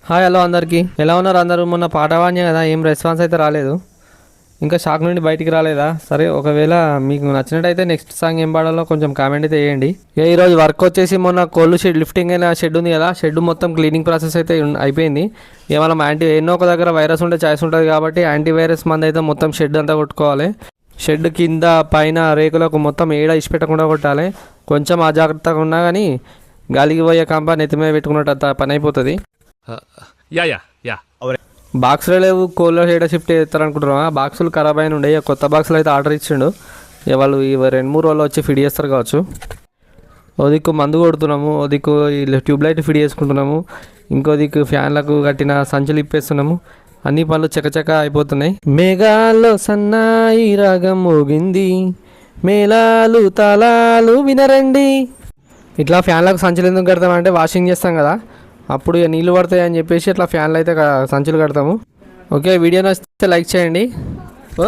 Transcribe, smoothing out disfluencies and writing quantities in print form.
Hi hello అందరికీ, ఎలా ఉన్నారు అందరూ? మొన్న పాట పాడినా కదా, ఏం రెస్పాన్స్ అయితే రాలేదు. ఇంకా షాక్ నుండి బయటికి రాలేదా? సరే, ఒకవేళ మీకు నచ్చినట్టయితే నెక్స్ట్ సాంగ్ ఏం పాడాలో కొంచెం కామెంట్ అయితే వేయండి. ఈరోజు వర్క్ వచ్చేసి మొన్న కోల్డ్ షెడ్ లిఫ్టింగ్ అయిన షెడ్ ఉంది కదా, షెడ్ మొత్తం క్లీనింగ్ ప్రాసెస్ అయితే అయిపోయింది. ఇక మనం ఎన్నో ఒక దగ్గర వైరస్ ఉంటే ఛాయిస్ ఉంటుంది కాబట్టి యాంటీవైరస్ మంది అయితే మొత్తం షెడ్ అంతా కొట్టుకోవాలి. షెడ్ కింద పైన రేకులకు మొత్తం ఏడ ఇచ్చి పెట్టకుండా కొట్టాలి. కొంచెం అజాగ్రత్తగా ఉన్నా కానీ గాలికి పోయే కంప నెత్తిమే పెట్టుకున్నట్టు పని అయిపోతుంది. బాక్సులు లేవు, కోల్డ్ షెడ్ షిఫ్ట్ చేస్తారనుకుంటున్నాం. ఆ బాక్సులు ఖరాబ్ అయిన ఉండే, కొత్త బాక్సులు అయితే ఆర్డర్ ఇచ్చిండు. ఇక వాళ్ళు 2-3 రోజులు వచ్చి ఫిట్ చేస్తారు కావచ్చు. ఓ దిక్కు మందు కొడుతున్నాము, ఓ దిక్కు ట్యూబ్లైట్ ఫిట్ చేసుకుంటున్నాము, ఇంకో దిక్కు ఫ్యాన్లకు కట్టిన సంచులు ఇప్పేస్తున్నాము. అన్ని పనులు చకచక అయిపోతున్నాయి. మేఘాల్లో సన్నాయి రాగం మోగింది, మేళాలు తాళాలు వినరండి. ఇట్లా ఫ్యాన్లకు సంచులు ఎందుకు కడతామంటే వాషింగ్ చేస్తాం కదా, అప్పుడు ఇక నీళ్ళు పడతాయి అని చెప్పేసి ఇట్లా ఫ్యాన్లు అయితే సంచులు కడతాము. ఓకే, వీడియో నచ్చితే లైక్ చేయండి. ఓ